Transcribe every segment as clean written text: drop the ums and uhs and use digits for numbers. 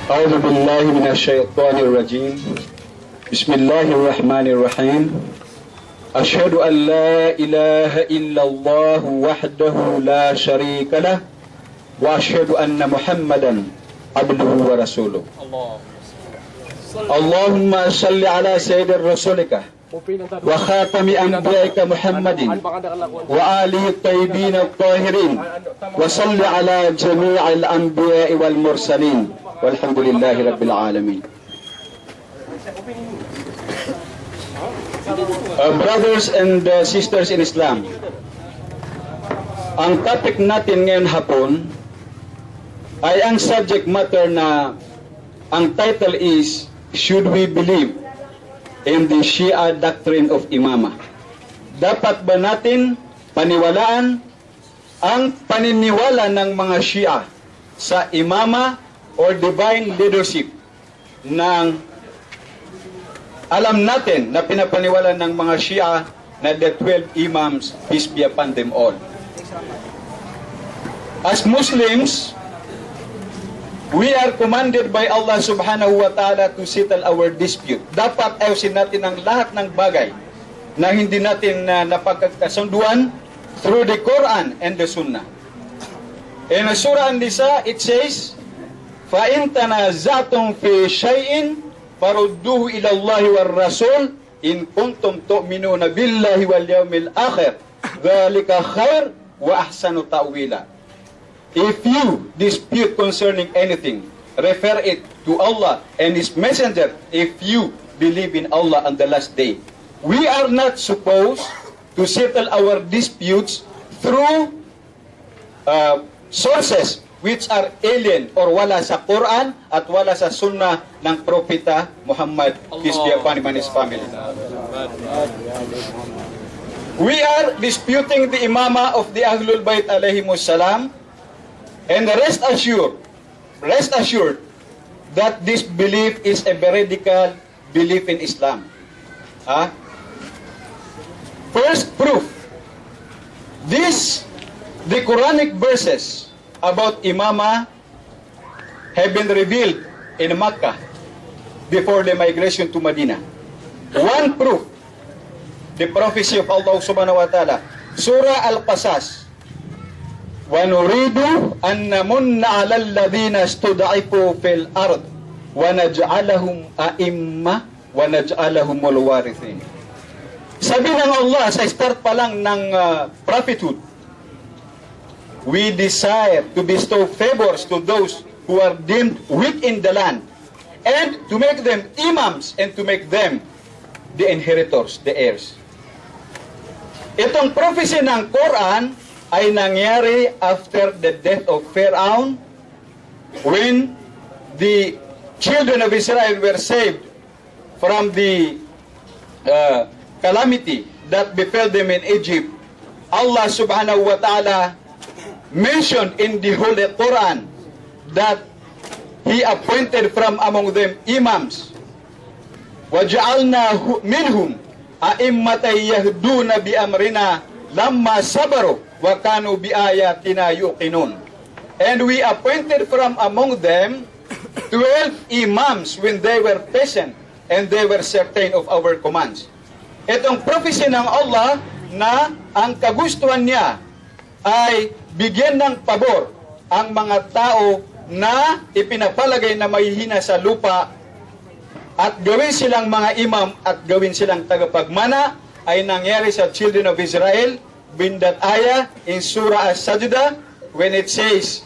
أعوذ بالله من الشيطان الرجيم. بسم الله الرحمن الرحيم. أشهد أن لا إله إلا الله وحده لا شريك له وأشهد أن محمدا عبده ورسوله. اللهم صل على سيد رسولك وخاتم أنبيائك محمد وآله الطيبين الطاهرين وصل على جميع الأنبياء والمرسلين والحمد لله رب العالمين. Brothers and sisters in Islam, ang topic natin ngayon hapon ay ang subject matter na ang title is Should we believe in the Shia doctrine of Imama? Dapat ba natin paniwalaan ang paniniwala ng mga Shia sa Imama or divine leadership ng alam natin na pinapaniwala ng mga Shia na the 12 Imams, peace be upon them all. As Muslims, we are commanded by Allah subhanahu wa ta'ala to settle our dispute. Dapat ayusin natin ang lahat ng bagay na hindi natin napagkasunduan through the Quran and the Sunnah. In Surah An-Nisa, it says, فَإِن تَنَازَعْتُمْ فِي شَيْءٍ فَرُدُّوهُ إِلَى اللَّهِ وَالرَّسُولِ إِن كُنتُمْ تُؤْمِنُونَ بِاللَّهِ وَالْيَوْمِ الْآخِرِ ذَلِكَ خَيْرٌ وَأَحْسَنُ تَأْوِيلًا. If you dispute concerning anything, refer it to Allah and His Messenger if you believe in Allah on the last day. We are not supposed to settle our disputes through sources which are alien or wala sa Quran at wala sa Sunnah ng Propeta Muhammad, peace be upon him and his family. We are disputing the imama of the Ahlul Bayt alayhimus salam. And rest assured that this belief is a veridical belief in Islam. First proof, the Quranic verses about Imama have been revealed in Makkah before the migration to Medina. One proof, the prophecy of Allah subhanahu wa ta'ala, Surah Al-Qasas, وَنُرِيدُ أَن نَّمُنَّ عَلَى الَّذِينَ اسْتُضْعِفُوا فِي الْأَرْضِ وَنَجْعَلَهُمْ أَئِمَّةً وَنَجْعَلَهُمُ الْوَارِثِينَ. Sabi ng Allah sa start pa lang ng prophethood, we desire to bestow favors to those who are deemed weak in the land and to make them imams and to make them the inheritors, the heirs. Itong prophecy ng Quran ay nangyari after the death of Pharaoh when the children of Israel were saved from the calamity that befell them in Egypt. Allah subhanahu wa ta'ala mentioned in the Holy Quran that He appointed from among them imams. وَجَعَلْنَا مِنْهُمْ أَئِمَّةً يَهْدُونَ بِأَمْرِنَا لَمَّا صَبَرُوا وَكَانُوا بِآيَاتِنَا يُوقِنُونَ. And we appointed from among them 12 imams when they were patient and they were certain of our commands. Itong prophecy ng Allah na ang kagustuhan niya ay bigyan ng pabor ang mga tao na ipinapalagay na mahihina sa lupa at gawin silang mga imam at gawin silang tagapagmana ay nangyari sa children of Israel in that ayah in Surah As-Sajdah when it says,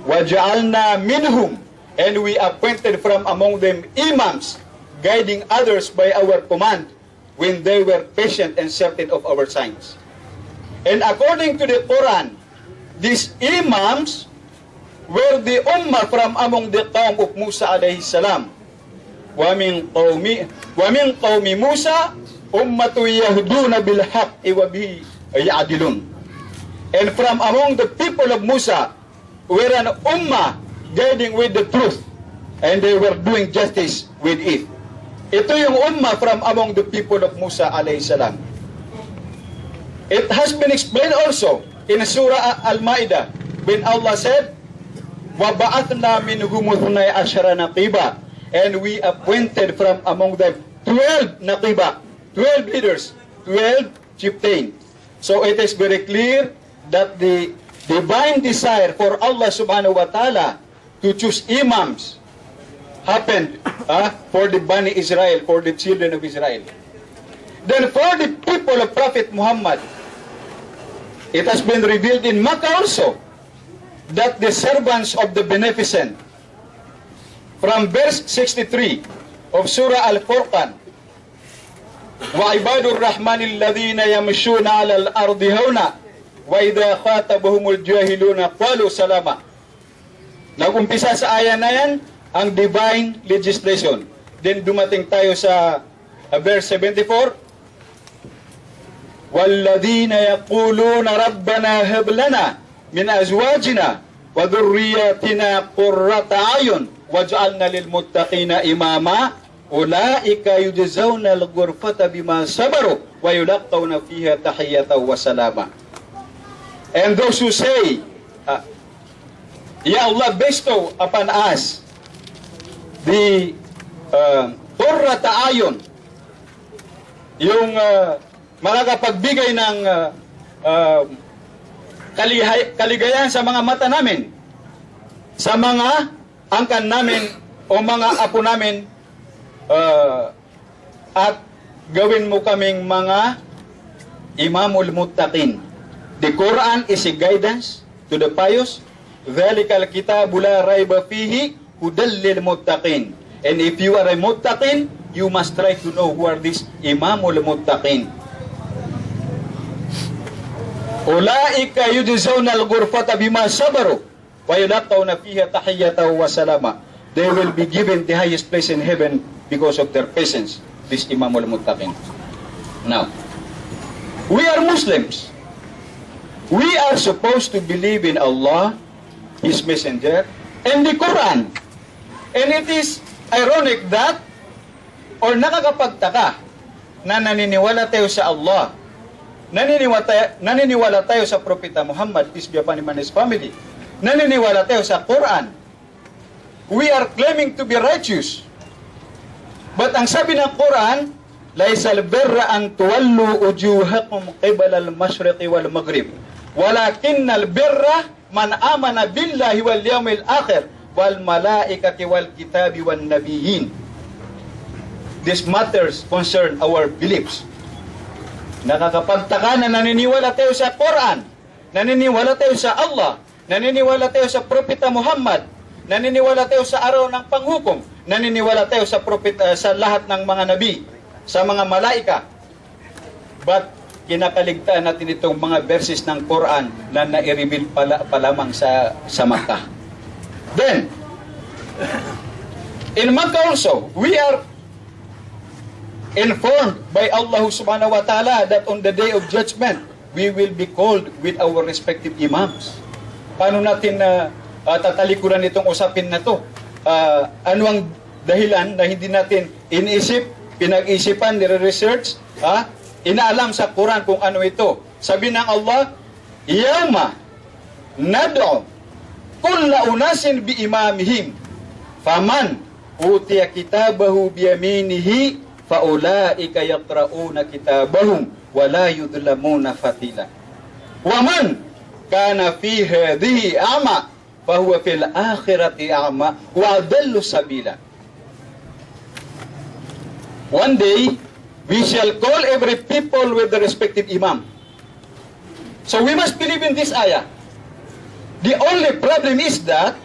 وَجَعَلْنَا مِنْهُمْ, and we appointed from among them imams, guiding others by our command when they were patient and certain of our signs. And according to the Quran, these imams were the ummah from among the Qawm of Musa alayhi salam. وَمِنْ قَوْمِ Musa ummatu yahduna bil haqqi wa bihi ya'dilun. And from among the people of Musa were an ummah guiding with the truth and they were doing justice with it. Ito yung ummah from among the people of Musa alayhi salam. It has been explained also in Surah Al-Ma'idah when Allah said, وَبَعَثْنَا مِنْهُمُ اثْنَيْ عَشَرَ نَقِيبًا, and we appointed from among them 12 naqiba, 12 leaders, 12 chieftains. So it is very clear that the divine desire for Allah subhanahu wa ta'ala to choose imams happened for the Bani Israel, for the children of Israel. Then for the people of Prophet Muhammad, it has been revealed in Makkah also that the servants of the beneficent, from verse 63 of Surah Al-Furqan, وَعِبَادُ الرَّحْمَنِ الَّذِينَ يَمْشُونَ عَلَى الْأَرْضِ هَوْنًا وَإِذَا خَاطَبَهُمُ الْجَاهِلُونَ قَالُوا سَلَامًا. Nag-umpisa sa aya na yan ang divine legislation. Then dumating tayo sa verse 74, وَالَّذِينَ يَقُولُونَ رَبَّنَا هَبْ لَنَا مِنْ أَزْوَاجِنَا وَذُرِّيَّاتِنَا قُرَّةَ أَعْيُنٍ وَاجْعَلْنَا لِلْمُتَّقِينَ إِمَامًا أُولَئِكَ يُجْزَوْنَ الْغُرْفَةَ بِمَا صَبَرُوا وَيُلَقَّوْنَ فِيهَا تَحِيَّةً وَسَلَامًا. And those who say, Ya Allah, bestow upon us the qurrata ayun, yung makakapagbigay ng kaligayahan sa mga mata namin, sa mga angkan namin o mga apo namin, at gawin mo kaming mga imamul muttaqin. The Quran is a guidance to the pious. ذَلِكَ الْكِتَابُ لَا رَيْبَ فِيهِ هُدًى لِلْمُتَّقِينَ. And if you are a muttaqin, you must try to know who are these imamul muttaqin. أُولَئِكَ يُجْزَوْنَ الْغُرْفَةَ بِمَا صَبَرُوا وَيُلَقَّوْنَ فِيهَا تَحِيَّةً وَسَلَامًا. They will be given the highest place in heaven because of their patience, this imamul muttaqin. Now, we are Muslims. We are supposed to believe in Allah, His Messenger, and the Quran. And it is ironic that, or nakakapagtaka, na naniniwala tayo sa Allah, naniniwala tayo sa Propeta Muhammad, peace be upon him and his family, naniniwala tayo sa Quran. We are claiming to be righteous. But ang sabi ng Quran, laisal birra an tuwallu ujuhakum qibala al-mashriqi wal maghrib, walakinnal birra man amana billahi wal yawmil akhir wal malaikati wal kitabi wan nabiyyin. These matters concern our beliefs. Nakakapagtaka na naniniwala tayo sa Quran, naniniwala tayo sa Allah, naniniwala tayo sa Propeta Muhammad, naniniwala tayo sa araw ng panghukom, naniniwala tayo sa propeta, sa lahat ng mga nabi, sa mga malaika. But kinakaligtaan natin itong mga verses ng Quran na nai-reveal pa lamang sa Makkah. Then, in Makkah also, we are informed by Allah subhanahu wa ta'ala that on the day of judgment, we will be called with our respective imams. Paano natin tatalikuran itong usapin na to? Ano ang dahilan na hindi natin iniisip, pinag-isipan, nire-research, inaalam sa Quran kung ano ito? Sabi ng Allah, Yawma nad'u kulla unasin bi imamihim faman utiya kitabahu bi yaminihi faulaika yaqra'una kitabahum wa la yudlamuna fatila. Wa man kana fi hadhihi a'ma fahuwa fil akhirati a'ma wa adallu sabila. One day, we shall call every people with the respective imam. So we must believe in this ayah. The only problem is that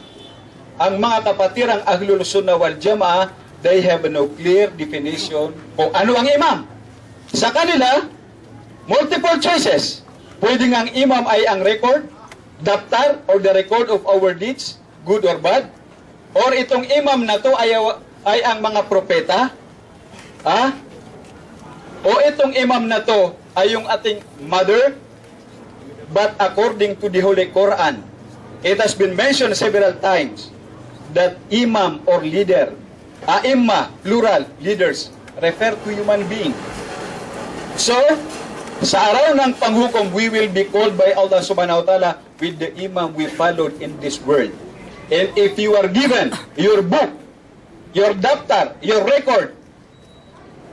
ang mga kapatirang Ahlul Sunnah wal Jama'ah, they have no clear definition kung ano ang imam. Sa kanila, multiple choices. Pwedeng ang imam ay ang record, daftar, or the record of our deeds, good or bad. Or itong imam na to ay ang mga propeta. O itong imam na to ay yung ating mother. But according to the Holy Quran, it has been mentioned several times that imam or leader, aimma, plural, leaders, refer to human being. So, sa araw ng panghukom, we will be called by Allah subhanahu wa ta'ala with the imam we followed in this world. And if you are given your book, your daftar, your record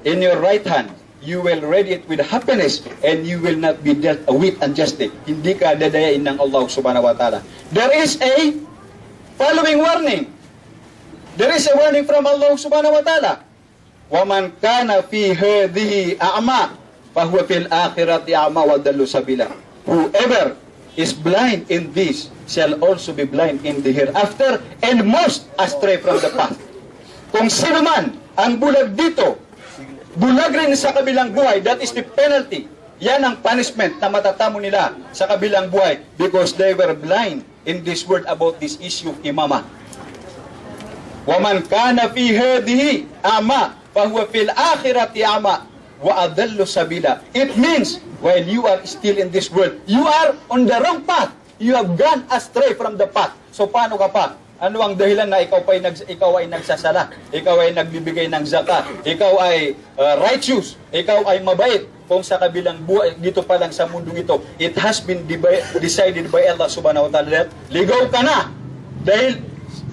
in your right hand, you will read it with happiness and you will not be dealt with unjustly. Hindi ka dadayain ng Allah subhanahu wa ta'ala. There is a following warning. There is a warning from Allah subhanahu wa ta'ala. وَمَنْ كَانَ فِي هَذِهِ أَعْمَى فَهُوَ فِي الْآخِرَةِ أَعْمَى وَضَلُّ سَبِيلًا. Whoever is blind in this shall also be blind in the hereafter and most astray from the path. Kung sino man ang bulag dito, bulag rin sa kabilang buhay, that is the penalty. Yan ang punishment na matatamo nila sa kabilang buhay because they were blind in this word about this issue of imama. وَمَنْ كَانَ فِي هَذِهِ أَعْمَى فَهُوَ فِي الْآخِرَةِ أَعْمَى وَأَضَلُّ سَبِيلًا. It means, while you are still in this world, you are on the wrong path. You have gone astray from the path. So paano ka pa? Ano ang dahilan na ikaw ay nagsasala? Ikaw ay nagbibigay ng zakat? Ikaw ay righteous? Ikaw ay mabait? Kung sa kabilang buhay, dito pa lang sa mundong ito, it has been decided by Allah subhanahu wa ta'ala that ligaw ka na. Dahil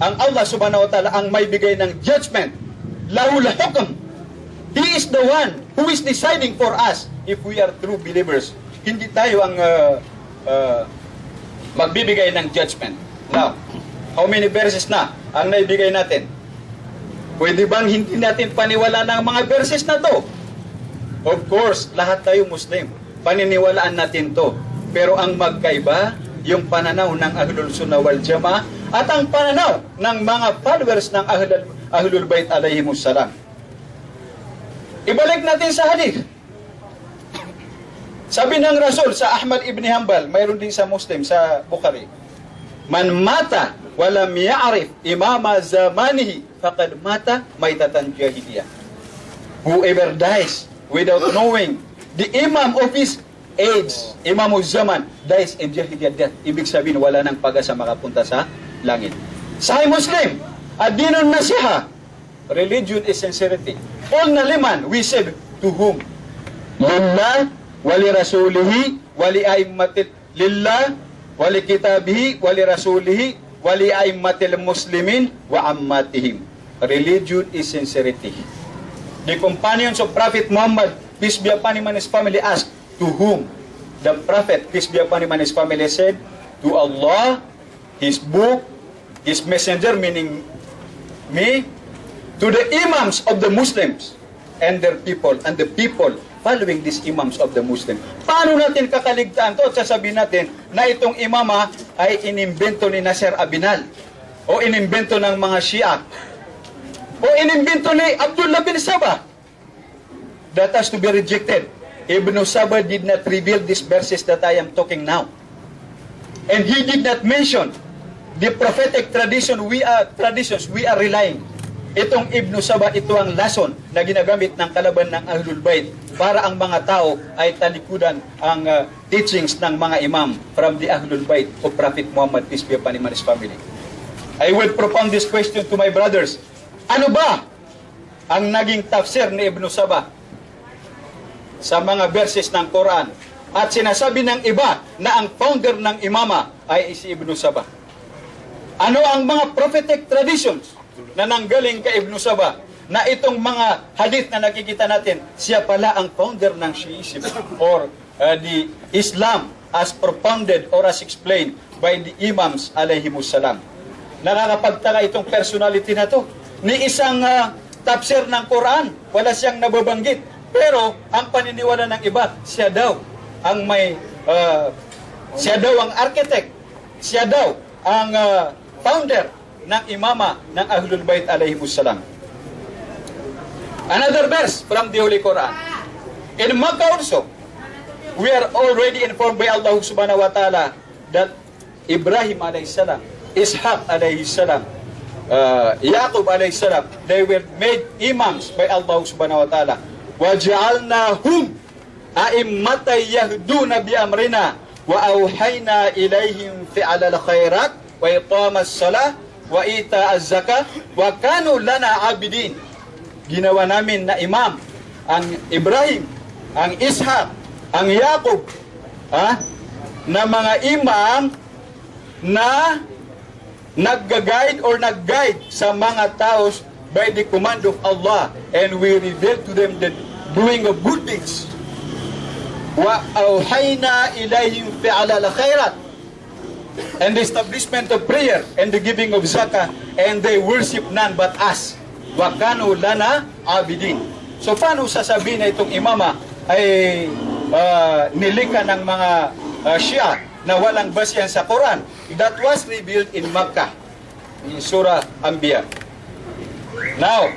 ang Allah subhanahu wa ta'ala ang may bigay ng judgment. Lahul hukm. He is the one who is deciding for us if we are true believers. Hindi tayo ang magbibigay ng judgment. Now, how many verses na ang naibigay natin? Pwede bang hindi natin paniwala ng mga verses na to? Of course, lahat tayo Muslim. Paniniwalaan natin to. Pero ang magkaiba, yung pananaw ng Ahlul Sunnah wal Jama'ah at ang pananaw ng mga followers ng Ahlul Bait alayhimus salam. Ibalik natin sa hadith. Sabi ng Rasul sa Ahmad ibn Hanbal, mayroon din sa Muslim, sa Bukhari, Man mata walam ya'rif imama zamanihi faqad mata maitatan jahiliyah. Whoever dies without knowing the imam of his age, imam zaman, dies in jahiliyah death. Ibig sabihin, wala nang pag-asa makapunta sa langit. Sahih Muslim, ad-dinun nasiha, religion is sincerity. Qulna liman, we said, to whom? Lillah, wali rasulihi, wali aimmatil lillah, wali kitabihi, wali rasulihi, wali aimmatil muslimin, wa ammatihim. Religion is sincerity. The companions of Prophet Muhammad, peace be upon him and his family, asked, to whom? The Prophet, peace be upon him and his family, said, to Allah, His book, His messenger, meaning me, to the imams of the Muslims and their people, and the people following these imams of the Muslims. Paano natin kakaligtaan to? At sasabihin natin na itong imama ay inimbento ni Nasser Abinal o inimbento ng mga Shia o inimbento ni Abdullah bin Sabah. That has to be rejected. Ibn Sabah did not reveal these verses that I am talking now. And he did not mention the prophetic traditions we are relying. Itong Ibn Sabah, ito ang lason na ginagamit ng kalaban ng Ahlul Bait para ang mga tao ay talikudan ang teachings ng mga imam from the Ahlul Bait of Prophet Muhammad, peace be upon him and his family. I will propound this question to my brothers. Ano ba ang naging tafsir ni Ibn Sabah sa mga verses ng Quran? At sinasabi ng iba na ang founder ng imama ay si Ibn Sabah. Ano ang mga prophetic traditions na nanggaling kay Ibn Sabah na itong mga hadith na nakikita natin, siya pala ang founder ng Shiism or the Islam as propounded or as explained by the imams alayhimus salam. Nakakapagtaka itong personality na to. Ni isang tafsir ng Quran, wala siyang nababanggit. Pero ang paniniwala ng iba, siya daw ang siya daw ang architect, siya daw ang founder ng imama ng Ahlul Bait alayhimus salam. Another verse from the Holy Quran. In Makkah also, we are already informed by Allah subhanahu wa ta'ala that Ibrahim alayhis salam, Ishaq alayhis salam, Yaqub alayhis salam, they were made imams by Allah subhanahu wa ta'ala. وَجَعَلْنَاهُمْ أَئِمَّةً يَهْدُونَ بِأَمْرِنَا وَأَوْحَيْنَا إِلَيْهِمْ فِعْلَ الْخَيْرَاتِ وَإِقَامَ الصَّلَاةِ وَإِيتَاءَ الزَّكَاةِ وَكَانُوا لَنَا عَابِدِينَ. Ginawa namin na imam ang Ibrahim, ang Ishaq, ang Yaqub, na mga imam na nag-guide or nag-guide sa mga tao by the command of Allah, and we reveal to them the doing of good deeds. Wa awhayna ilayhim fi'ala al-khairat, and the establishment of prayer and the giving of zakah, and they worship none but us. Wa kanu lana abidin. So paano sasabihin na itong imama ay nilika ng mga Shia na walang basihan sa Quran? That was revealed in Makkah, in Surah Anbiya. Now,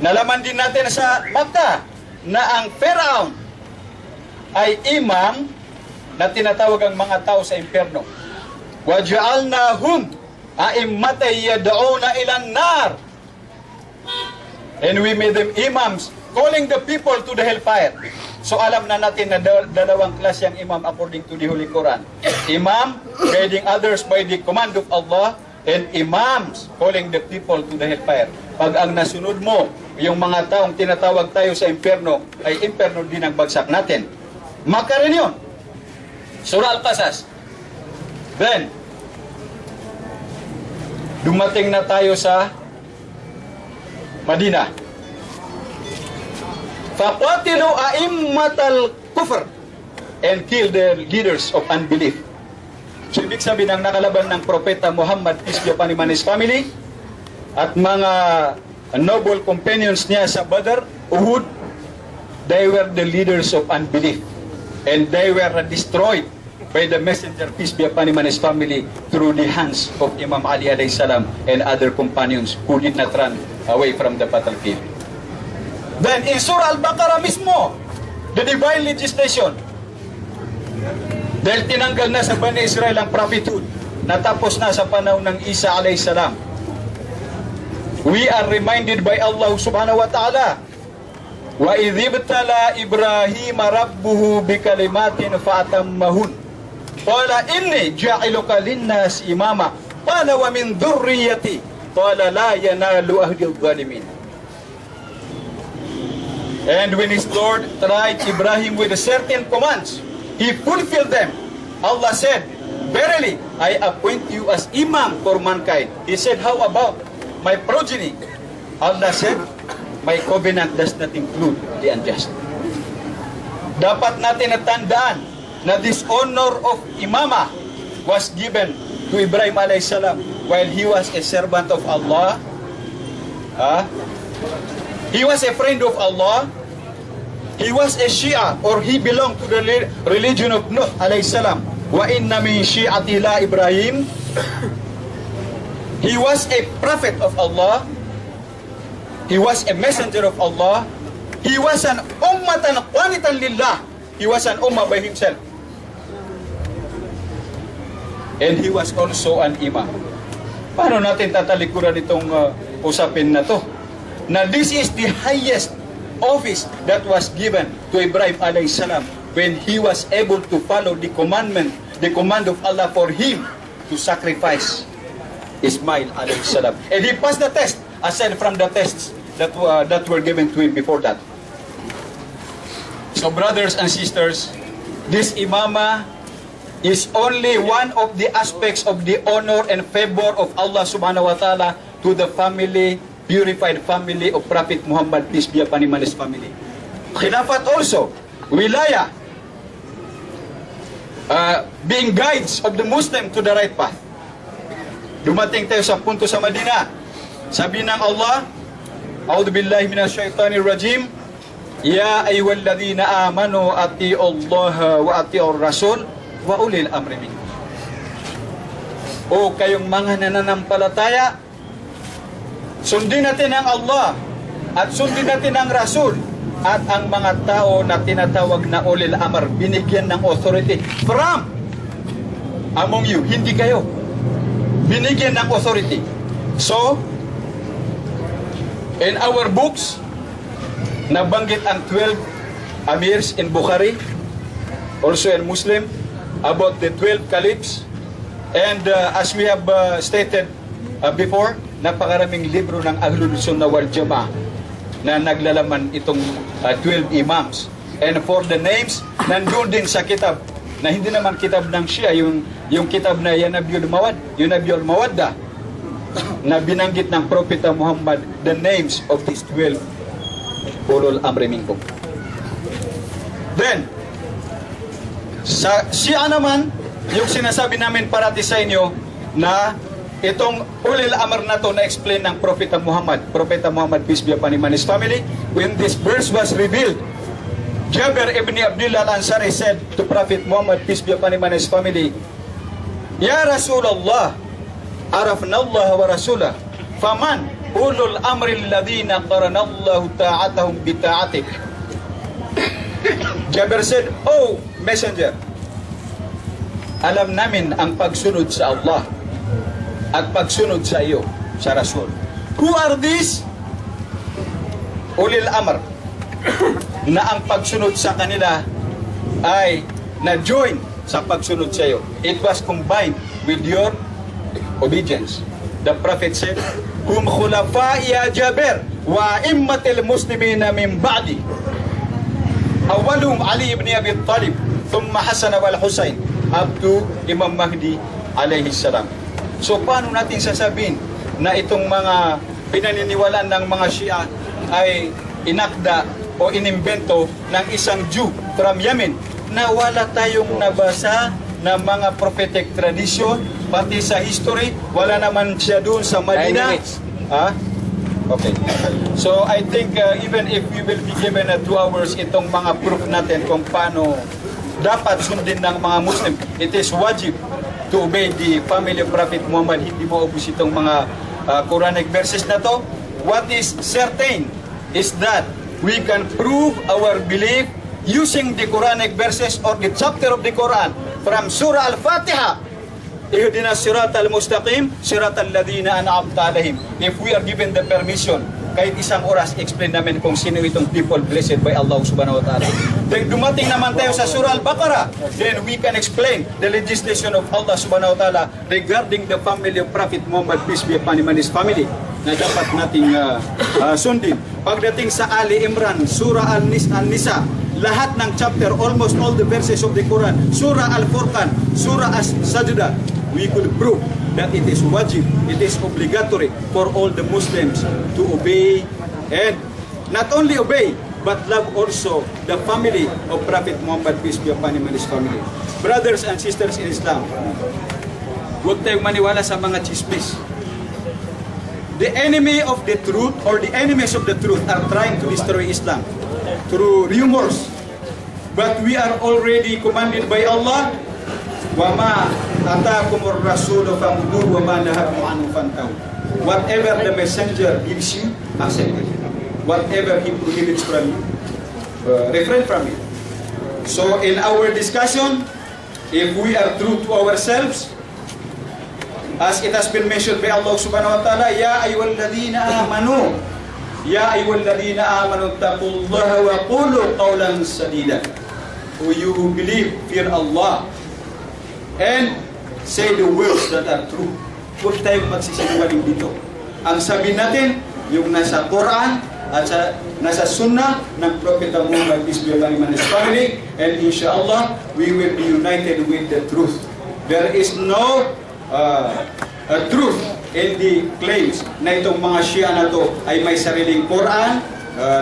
nalaman din natin sa Makkah na ang Pharaoh ay imam na tinatawag ang mga tao sa impyerno. وَجَعَلْنَاهُمْ أَئِمَّةً يَدْعُونَ إِلَى النَّارِ, and we made them imams calling the people to the hellfire. So alam na natin na dalawang klase ang imam according to the Holy Quran. Imam guiding others by the command of Allah, and imams calling the people to the hellfire. Pag ang nasunod mo, yung mga taong tinatawag tayo sa impyerno, ay impyerno din ang bagsak natin. Maka rin yun. Surah Al-Qasas. Then, dumating na tayo sa Madina. Faqatilu a'immatal kufr and kill the leaders of unbelief. So, ibig sabihin ang nakalaban ng Propeta Muhammad, peace be upon him and his family, at mga noble companions niya sa Badr, Uhud, they were the leaders of unbelief. And they were destroyed by the messenger, peace be upon him and his family, through the hands of Imam Ali alayhi salam and other companions who did not run away from the battlefield. Then in Surah Al-Baqarah mismo, the divine legislation, dahil tinanggal na sa Bani Israel ang prophethood, natapos na sa panahon ng Isa alayhi salam, we are reminded by Allah subhanahu wa ta'ala, وَإِذِ ابْتَلَى إِبْرَاهِيمَ رَبُّهُ بِكَلِمَاتٍ فَأَتَمَّهُنَّ قَالَ إِنِّي جَاعِلُكَ لِلنَّاسِ إِمَامًا قَالَ وَمِنْ ذُرِّيَّتِي قَالَ لَا يَنَالُ أَهْدِ الظَّالِمِينَ. And when his Lord tried Ibrahim with certain commands, he fulfilled them. Allah said, verily, I appoint you as imam for mankind. He said, how about my progeny? Allah said, my covenant does not include the unjust. Dapat natin natandaan na this honor of imama was given to Ibrahim alayhi salam while he was a servant of Allah. He was a friend of Allah. He was a Shia, or he belonged to the religion of Nuh alayhi salam. Wa inna min shi'ati la Ibrahim. He was a prophet of Allah. He was a messenger of Allah. He was an ummatan qanitan lillah. He was an ummah by himself. And he was also an imam. Paano natin tatalikuran itong usapin na to? Na this is the highest office that was given to Ibrahim alayhi salam when he was able to follow the command of Allah for him to sacrifice Ismail alayhi salam. And he passed the test, aside from the tests that were given to him before that. So brothers and sisters, this imama is only one of the aspects of the honor and favor of Allah subhanahu wa ta'ala to the family, purified family of Prophet Muhammad, peace be upon him and his family. Khilafat also, wilaya, being guides of the Muslim to the right path. Dumating tayo sa punto sa Madina. Sabi ng Allah, A'udhu billahi minasyaitanir rajim, Ya ayyuhalladhina amanu ati'u Allah wa ati'ur rasul wa ulil amri minkum. O kayong mga nananampalataya, sundin natin ang Allah at sundin natin ang Rasul at ang mga tao na tinatawag na ulil amr, binigyan ng authority from among you, hindi kayo. Binigyan ng authority. So, in our books, nabanggit ang 12 amirs in Bukhari, also in Muslim, about the 12 caliphs. And as we have stated before, napakaraming libro ng Ahlul Sunnah wal Jama'ah na naglalaman itong 12 imams. And for the names, nandun din sa kitab na hindi naman kitab ng Shia, yung kitab na Yanabiyul Mawadda, na binanggit ng Propeta Muhammad the names of these 12 ulul amri minkum. Then, sa Shia naman, yung sinasabi namin parati sa inyo na itong ulil amr na to na explain ng Propeta Muhammad, peace be upon him and his family, when this verse was revealed, Jabir ibn Abdullah al-Ansari said to Prophet Muhammad, peace be upon him and his family, Ya Rasulullah, arafna Allah wa rasulah, faman ulul amri alladhina qarana Allah ta'atahum bi ta'atik. Jabir said, Oh Messenger, alam namin ang pagsunod sa Allah at pagsunod sa iyo, sa Rasul. Who are these? Ulil amr, na ang pagsunod sa kanila ay na-join sa pagsunod sa iyo. It was combined with your obedience. The Prophet said, Hum khulafa'i ya Jabir wa immatil muslimina min ba'di. Awalum Ali ibn Abi Talib, thumma Hasan wal Husayn, up to Imam Mahdi alayhi salam. So paano natin sasabihin na itong mga pinaniniwalaan ng mga Shia ay inakda o inimbento ng isang Jew from Yemen na wala tayong nabasa na mga prophetic tradition, pati sa history, wala naman siya doon sa Madina. Okay. So I think even if we will be given 2 hours itong mga proof natin kung paano dapat sundin ng mga Muslim, it is wajib to obey the family of Prophet Muhammad. Hindi mo ubus itong mga Quranic verses na to. What is certain is that we can prove our belief using the Quranic verses or the chapter of the Quran from Surah Al-Fatiha. Ihdina siratal mustaqim, siratal ladina an'amta alaihim. If we are given the permission, kahit isang oras, explain namin kung sino itong people blessed by Allah subhanahu wa ta'ala. Then dumating naman tayo sa Surah Al-Baqarah, then we can explain the legislation of Allah subhanahu wa ta'ala regarding the family of Prophet Muhammad, peace be upon him and his family, na dapat nating sundin. Pagdating sa Ali Imran, Surah Al-Nisa, lahat ng chapter, almost all the verses of the Quran, Surah Al-Furqan, Surah As-Sajdah, we could prove that it is wajib, it is obligatory for all the Muslims to obey, and not only obey, but love also the family of Prophet Muhammad, peace be upon him and his family. Brothers and sisters in Islam, huwag tayong maniwala sa mga chismis. The enemy of the truth or the enemies of the truth are trying to destroy Islam through rumors. But we are already commanded by Allah, وَمَا أَتَاكُمُ الرَّسُولُ فَخُذُوهُ وَمَا نَهَاكُمْ عَنْهُ فَانْتَهُوا. Whatever the messenger gives you, accept it. Whatever he prohibits from you, refrain from it. So in our discussion, if we are true to ourselves, as it has been mentioned by Allah subhanahu wa ta'ala, Ya ayyuhalladhina amanu, Ya ayyuhalladhina amanu taqullaha wa qulu qawlan sadida. O you who believe, fear Allah and say the words that are true. Huwag tayong magsisinungaling dito. Ang sabi natin, yung nasa Quran at nasa Sunnah ng Prophet Muhammad, peace be upon him and his family, and inshallah, we will be united with the truth. There is no truth in the claims na itong mga Shia na to ay may sariling Quran,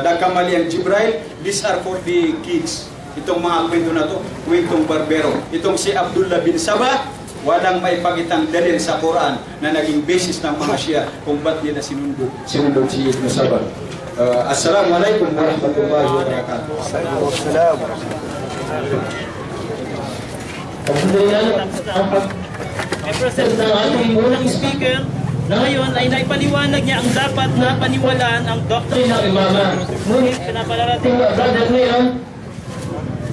nagkamali ang Jibril. These are for the kids. Itong mga kwento na to, kwentong barbero. Itong si Abdullah bin Sabah, walang may pagitang dalil sa Quran na naging basis ng mga Shia kung ba't nila sinundot si Ibn Sabah. Assalamualaikum warahmatullahi wabarakatuh. Assalamualaikum. Present ng ating unang speaker na ngayon ay naipaliwanag niya ang dapat na paniwalaan ang doctrine ng imama. Ngunit pinapalarating ang brother ngayon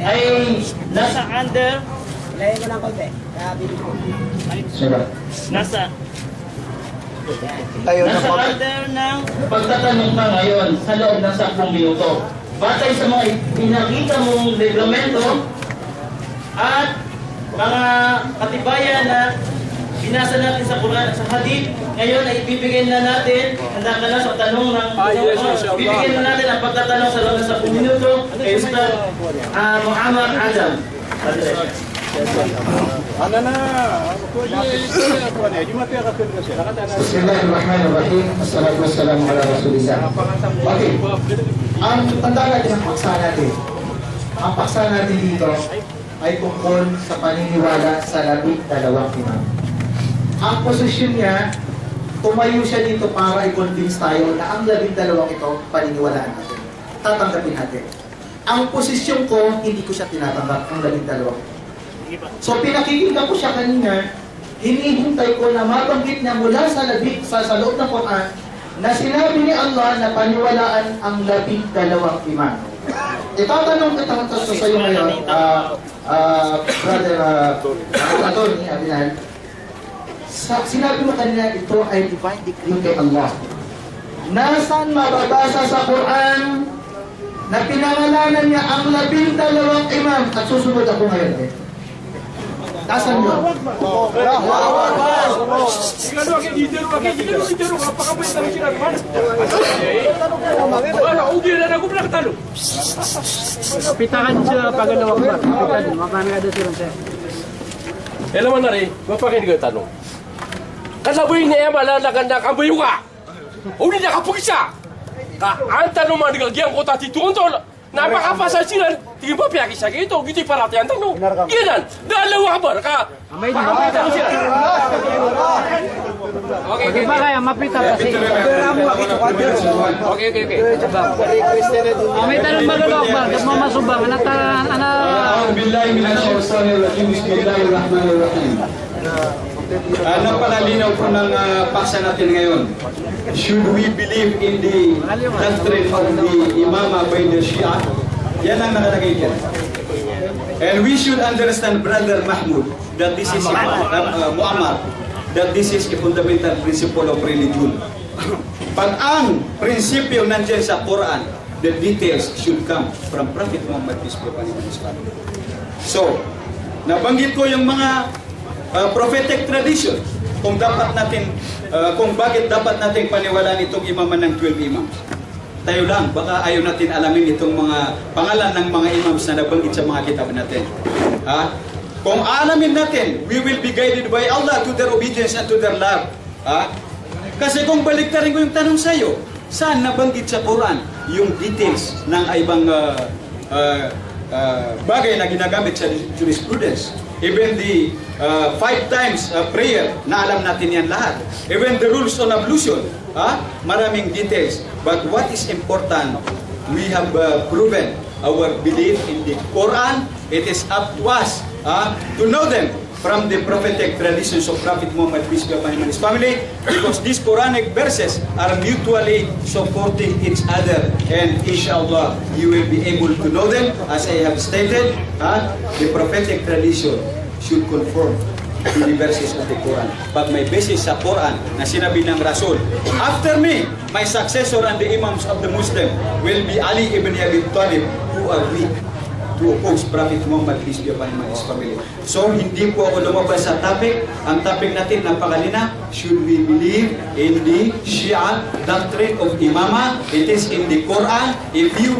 ay nasa under Ilayin ko ng konti. nasa under ng pagtatanong ka ngayon sa loob ng 10 minuto. Batay sa mga pinakita mong reglamento at mga katibayan na binasa natin sa Quran at sa Hadith, ngayon ay ibibigay na natin, handa ka na sa tanong ng ibibigay na natin ang pagtatanong sa loob ng 10 minuto kay Ustaz Muhammad Adam. Bismillahirrahmanirrahim. Assalatu wassalamu ala rasulillah. Okay. Ang tandaan natin ang paksa natin. Ang paksa natin dito ay tungkol sa paniniwala sa 12 imam. Ang posisyon niya, tumayo siya dito para i-convince tayo na ang 12 ito paniniwalaan natin. Tatanggapin natin. Ang posisyon ko, hindi ko siya tinatanggap ang 12. So pinakikita ko siya kanina, hinihintay ko na mabanggit niya mula sa loob ng Quran na sinabi ni Allah na paniwalaan ang 12 imam. Itatanong kita sa iyo ngayon, brother Atty. Abinal, sinabi mo kanina ito ay divine decree kay Allah. Nasaan mababasa sa Quran na pinangalanan niya ang 12 imam? At susunod ako ngayon eh. Nasaan yun? Pitakan siya pagalawa ba? Makana ada sila siya. Alam mo na rin, mapakinig ka tanong. Kalabuhin niya yung malalagan na kambayo ka. O hindi nakapagisa. Ang tanong mga nagagyan ko tati tuntol. Napakapasasilan, tingin pa piyaki siya ito, gito'y parati ang tanong. Ginan, dalawa ba ka? May mapita ko siya. Okay ba kaya mapita kasi? Okay. May tanong ba gano'n ba? Kat mo masubang, Billahi minasyaitanir rajim. Bismillahirrahmanirrahim. Napalinaw po ng paksa natin ngayon. Should we believe in the doctrine of the imama by the Shia? Yan ang nakalagay dyan. And we should understand, Brother Mahmoud, that this is Muammar, that this is a fundamental principle of religion. Pag ang prinsipyo nandiyan sa Quran, the details should come from Prophet Muhammad peace be upon him and his family. So, nabanggit ko yung mga prophetic tradition kung dapat natin kung bakit dapat nating paniwalaan itong imaman ng 12 imams. Tayo lang, baka ayaw natin alamin itong mga pangalan ng mga imams na nabanggit sa mga kitab natin. Kung alamin natin, we will be guided by Allah to their obedience and to their love. Kasi kung baliktarin ko yung tanong sa iyo, saan nabanggit sa Quran yung details ng ibang bagay na ginagamit sa jurisprudence? Even the 5 times prayer, na alam natin yan lahat. Even the rules on ablution, maraming details. But what is important, we have proven our belief in the Quran. It is up to us to know them from the prophetic traditions of Prophet Muhammad peace be upon him and his family, because these Quranic verses are mutually supporting each other, and inshallah you will be able to know them. As I have stated, the prophetic tradition should conform to the verses of the Quran, but may basis sa Quran na sinabi ng Rasul, after me, my successor and the imams of the Muslim will be Ali ibn Abi Talib, who are weak to oppose Prophet Muhammad peace be upon him and his family. So hindi po ako lumabas sa topic. Ang topic natin napakalina. Should we believe in the Shia doctrine of Imama? It is in the Quran. If you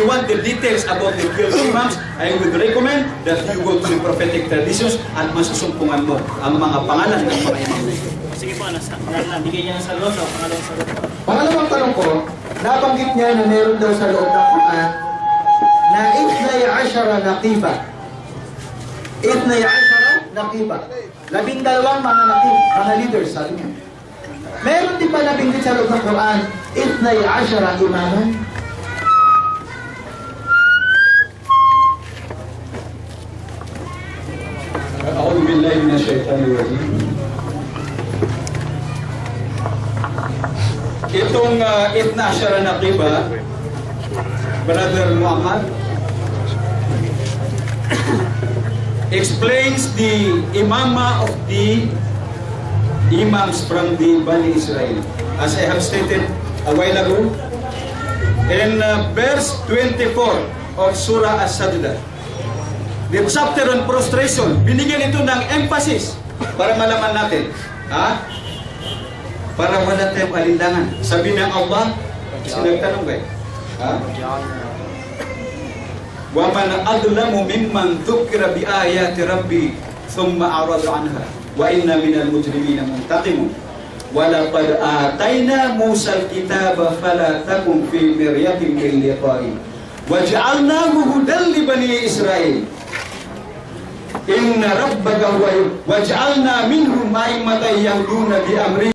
want the details about the 12 imams, I would recommend that you go to the prophetic traditions at masusumpungan mo ang mga pangalan ng mga imam. Sige po, bigyan niya ng sagot o pangalawang sagot. Pangalawang tanong ko, nabanggit niya na meron daw sa loob ng Quran na 12 naqiba. 12 naqiba. 12 mga naqib, mga leaders, sabi niya. Meron din ba nabanggit sa loob ng Quran 12 imaman? A'udhu billahi minasyaitanir rajim. Itong 12 naqiba, Brother Muhammad, explains the imama of the imams from the Bani Israel. As I have stated a while ago, in verse 24 of Surah As-Sajdah, the chapter on prostration, binigyan ito ng emphasis para malaman natin. Para wala tayong alindangan. Sabi ng Allah, sinagtanong kayo. وَمَنْ أَظْلَمُ مِمَّنْ ذُكِّرَ بِآيَاتِ رَبِّهِ ثُمَّ أَعْرَضَ عَنْهَا وَإِنَّ مِنَ الْمُجْرِمِينَ مُنْتَقِمٌ وَلَقَدْ آتَيْنَا مُوسَى الْكِتَابَ فَلَا تَكُنْ فِي مِرْيَةٍ مِنْ لِقَائِهِ وَجَعَلْنَاهُ هُدًى لِبَنِي إِسْرَائِيلَ إِنَّ رَبَّكَ هُوَ وَجَعَلْنَا مِنْهُمْ أَئِمَّةً يَهْدُونَ بِأَمْرِنَا